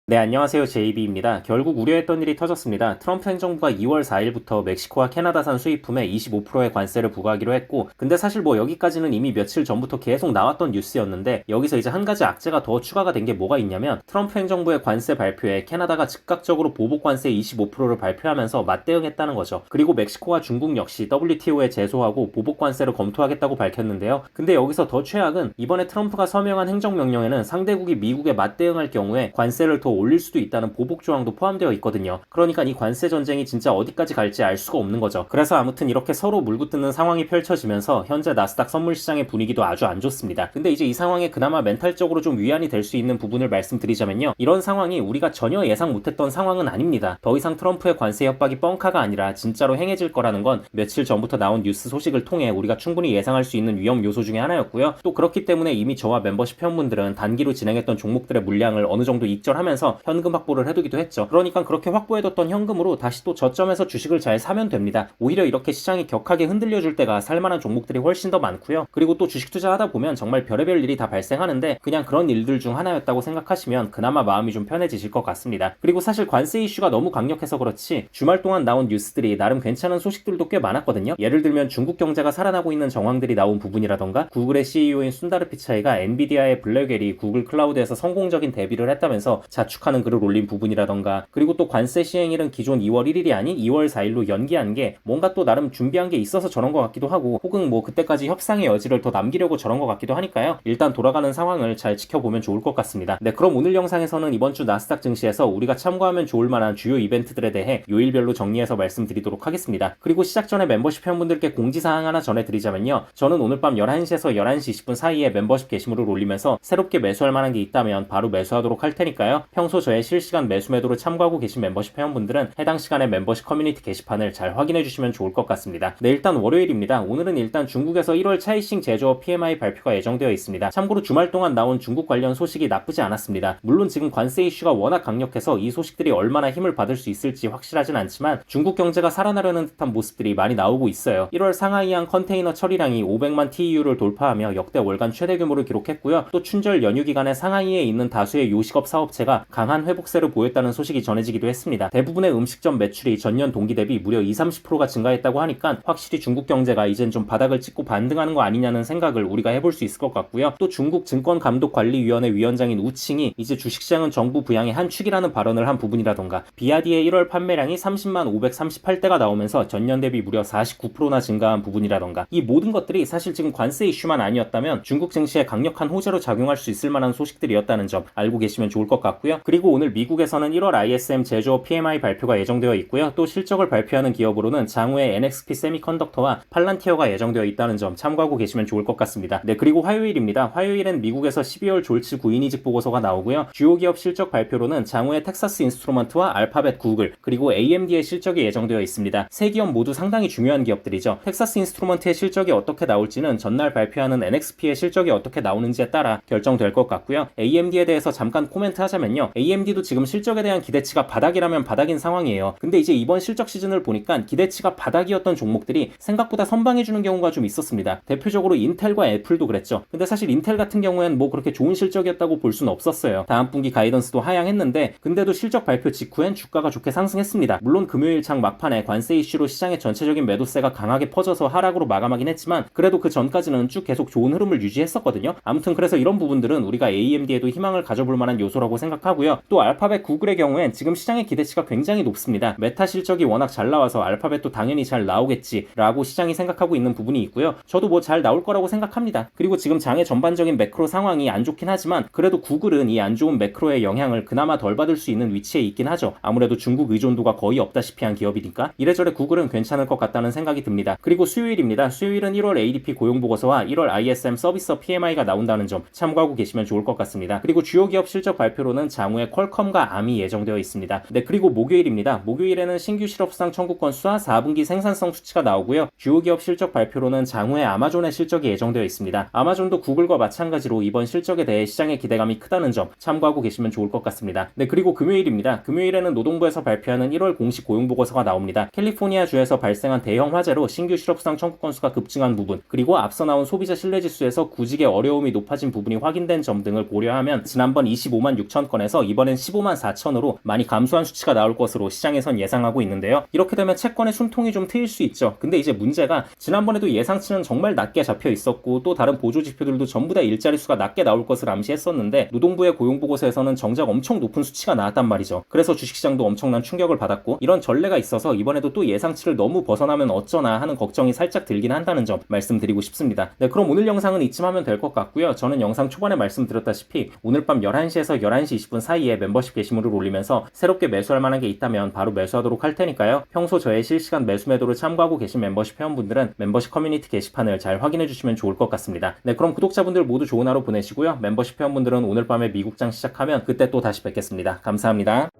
네, 안녕하세요. JB입니다. 결국 우려했던 일이 터졌습니다. 트럼프 행정부가 2월 4일부터 멕시코와 캐나다산 수입품에 25%의 관세를 부과하기로 했고, 근데 사실 뭐 여기까지는 이미 며칠 전부터 계속 나왔던 뉴스였는데, 여기서 이제 한 가지 악재가 더 추가가 된 게 뭐가 있냐면, 트럼프 행정부의 관세 발표에 캐나다가 즉각적으로 보복 관세 25%를 발표하면서 맞대응했다는 거죠. 그리고 멕시코와 중국 역시 WTO에 제소하고 보복 관세를 검토하겠다고 밝혔는데요. 근데 여기서 더 최악은 이번에 트럼프가 서명한 행정명령에는 상대국이 미국에 맞대응할 경우에 관세를 더 올릴 수도 있다는 보복 조항도 포함되어 있거든요. 그러니까 이 관세 전쟁이 진짜 어디까지 갈지 알 수가 없는 거죠. 그래서 아무튼 이렇게 서로 물고 뜯는 상황이 펼쳐지면서 현재 나스닥 선물 시장의 분위기도 아주 안 좋습니다. 근데 이제 이 상황에 그나마 멘탈적으로 좀 위안이 될 수 있는 부분을 말씀드리자면요. 이런 상황이 우리가 전혀 예상 못했던 상황은 아닙니다. 더 이상 트럼프의 관세 협박이 뻥카가 아니라 진짜로 행해질 거라는 건 며칠 전부터 나온 뉴스 소식을 통해 우리가 충분히 예상할 수 있는 위험 요소 중에 하나였고요. 또 그렇기 때문에 이미 저와 멤버십 회원분들은 단기로 진행했던 종목들의 물량을 어느 정도 익절하면서 현금 확보를 해두기도 했죠. 그러니까 그렇게 확보해뒀던 현금으로 다시 또 저점에서 주식을 잘 사면 됩니다. 오히려 이렇게 시장이 격하게 흔들려줄 때가 살만한 종목들이 훨씬 더 많고요. 그리고 또 주식 투자하다 보면 정말 별의별 일이 다 발생하는데 그냥 그런 일들 중 하나였다고 생각하시면 그나마 마음이 좀 편해지실 것 같습니다. 그리고 사실 관세 이슈가 너무 강력해서 그렇지 주말 동안 나온 뉴스들이 나름 괜찮은 소식들도 꽤 많았거든요. 예를 들면 중국 경제가 살아나고 있는 정황들이 나온 부분이라던가 구글의 CEO인 순다르 피차이가 엔비디아의 블랙웰이 구글 클라우드에서 성공적인 데뷔를 했다면서 자축하는 글을 올린 부분이라던가 그리고 또 관세 시행일은 기존 2월 1일이 아닌 2월 4일로 연기한 게 뭔가 또 나름 준비한 게 있어서 저런 것 같기도 하고 혹은 뭐 그때까지 협상의 여지를 더 남기려고 저런 것 같기도 하니까요. 일단 돌아가는 상황을 잘 지켜보면 좋을 것 같습니다. 네, 그럼 오늘 영상에서는 이번 주 나스닥 증시에서 우리가 참고하면 좋을 만한 주요 이벤트들에 대해 요일별로 정리해서 말씀드리도록 하겠습니다. 그리고 시작 전에 멤버십 회원분들께 공지사항 하나 전해드리자면요. 저는 오늘 밤 11시에서 11시 20분 사이에 멤버십 게시물을 올리면서 새롭게 매수할 만한 게 있다면 바로 매수하도록 할 테니까요. 평소 저의 실시간 매수 매도를 참고하고 계신 멤버십 회원분들은 해당 시간에 멤버십 커뮤니티 게시판을 잘 확인해 주시면 좋을 것 같습니다. 네, 일단 월요일입니다. 오늘은 일단 중국에서 1월 차이싱 제조업 PMI 발표가 예정되어 있습니다. 참고로 주말 동안 나온 중국 관련 소식이 나쁘지 않았습니다. 물론 지금 관세 이슈가 워낙 강력해서 이 소식들이 얼마나 힘을 받을 수 있을지 확실하진 않지만 중국 경제가 살아나려는 듯한 모습들이 많이 나오고 있어요. 1월 상하이항 컨테이너 처리량이 500만 TEU를 돌파하며 역대 월간 최대 규모를 기록했고요. 또 춘절 연휴 기간에 상하이에 있는 다수의 요식업 사업체가 강한 회복세를 보였다는 소식이 전해지기도 했습니다. 대부분의 음식점 매출이 전년 동기 대비 무려 20-30%가 증가했다고 하니까 확실히 중국 경제가 이젠 좀 바닥을 찍고 반등하는 거 아니냐는 생각을 우리가 해볼 수 있을 것 같고요. 또 중국 증권감독관리위원회 위원장인 우칭이 이제 주식시장은 정부 부양의 한 축이라는 발언을 한 부분이라던가 비아디의 1월 판매량이 30만 538대가 나오면서 전년 대비 무려 49%나 증가한 부분이라던가 이 모든 것들이 사실 지금 관세 이슈만 아니었다면 중국 증시에 강력한 호재로 작용할 수 있을 만한 소식들이었다는 점 알고 계시면 좋을 것 같고요. 그리고 오늘 미국에서는 1월 ISM 제조업 PMI 발표가 예정되어 있고요. 또 실적을 발표하는 기업으로는 장후의 NXP 세미컨덕터와 팔란티어가 예정되어 있다는 점 참고하고 계시면 좋을 것 같습니다. 네, 그리고 화요일입니다. 화요일엔 미국에서 12월 졸지 구인이직 보고서가 나오고요. 주요 기업 실적 발표로는 장후의 텍사스 인스트루먼트와 알파벳 구글 그리고 AMD의 실적이 예정되어 있습니다. 세 기업 모두 상당히 중요한 기업들이죠. 텍사스 인스트루먼트의 실적이 어떻게 나올지는 전날 발표하는 NXP의 실적이 어떻게 나오는지에 따라 결정될 것 같고요. AMD에 대해서 잠깐 코멘트 하자면요. AMD도 지금 실적에 대한 기대치가 바닥이라면 바닥인 상황이에요. 근데 이제 이번 실적 시즌을 보니까 기대치가 바닥이었던 종목들이 생각보다 선방해주는 경우가 좀 있었습니다. 대표적으로 인텔과 애플도 그랬죠. 근데 사실 인텔 같은 경우에는 뭐 그렇게 좋은 실적이었다고 볼 수는 없었어요. 다음 분기 가이던스도 하향했는데 근데도 실적 발표 직후엔 주가가 좋게 상승했습니다. 물론 금요일 창 막판에 관세 이슈로 시장의 전체적인 매도세가 강하게 퍼져서 하락으로 마감하긴 했지만 그래도 그 전까지는 쭉 계속 좋은 흐름을 유지했었거든요. 아무튼 그래서 이런 부분들은 우리가 AMD에도 희망을 가져볼 만한 요소라고 생각하고요. 또 알파벳 구글의 경우엔 지금 시장의 기대치가 굉장히 높습니다. 메타 실적이 워낙 잘 나와서 알파벳도 당연히 잘 나오겠지라고 시장이 생각하고 있는 부분이 있고요. 저도 뭐 잘 나올 거라고 생각합니다. 그리고 지금 장의 전반적인 매크로 상황이 안 좋긴 하지만 그래도 구글은 이 안 좋은 매크로의 영향을 그나마 덜 받을 수 있는 위치에 있긴 하죠. 아무래도 중국 의존도가 거의 없다시피 한 기업이니까 이래저래 구글은 괜찮을 것 같다는 생각이 듭니다. 그리고 수요일입니다. 수요일은 1월 ADP 고용보고서와 1월 ISM 서비스 PMI가 나온다는 점 참고하고 계시면 좋을 것 같습니다. 그리고 주요 기업 실적 발표로는 장후의 퀄컴과 암이 예정되어 있습니다. 네, 그리고 목요일입니다. 목요일에는 신규 실업수당 청구 건수와 4분기 생산성 수치가 나오고요. 주요 기업 실적 발표로는 장후의 아마존의 실적이 예정되어 있습니다. 아마존도 구글과 마찬가지로 이번 실적에 대해 시장의 기대감이 크다는 점 참고하고 계시면 좋을 것 같습니다. 네, 그리고 금요일입니다. 금요일에는 노동부에서 발표하는 1월 공식 고용보고서가 나옵니다. 캘리포니아 주에서 발생한 대형 화재로 신규 실업수당 청구 건수가 급증한 부분 그리고 앞서 나온 소비자 신뢰지수에서 구직의 어려움이 높아진 부분이 확인된 점 등을 고려하면 지난번 25만 6천 건에서 나오면서 이번엔 15만 4천으로 많이 감소한 수치가 나올 것으로 시장에선 예상하고 있는데요. 이렇게 되면 채권의 숨통이 좀 트일 수 있죠. 근데 이제 문제가 지난번에도 예상치는 정말 낮게 잡혀 있었고 또 다른 보조 지표들도 전부 다 일자리 수가 낮게 나올 것을 암시했었는데 노동부의 고용보고서에서는 정작 엄청 높은 수치가 나왔단 말이죠. 그래서 주식시장도 엄청난 충격을 받았고 이런 전례가 있어서 이번에도 또 예상치를 너무 벗어나면 어쩌나 하는 걱정이 살짝 들긴 한다는 점 말씀드리고 싶습니다. 네, 그럼 오늘 영상은 이쯤 하면 될 것 같고요. 저는 영상 초반에 말씀드렸다시피 오늘 밤 11시에서 11시 20분 사이에 멤버십 게시물을 올리면서 새롭게 매수할 만한 게 있다면 바로 매수하도록 할 테니까요. 평소 저의 실시간 매수 매도를 참고하고 계신 멤버십 회원분들은 멤버십 커뮤니티 게시판을 잘 확인해 주시면 좋을 것 같습니다. 네, 그럼 구독자분들 모두 좋은 하루 보내시고요. 멤버십 회원분들은 오늘 밤에 미국장 시작하면 그때 또 다시 뵙겠습니다. 감사합니다.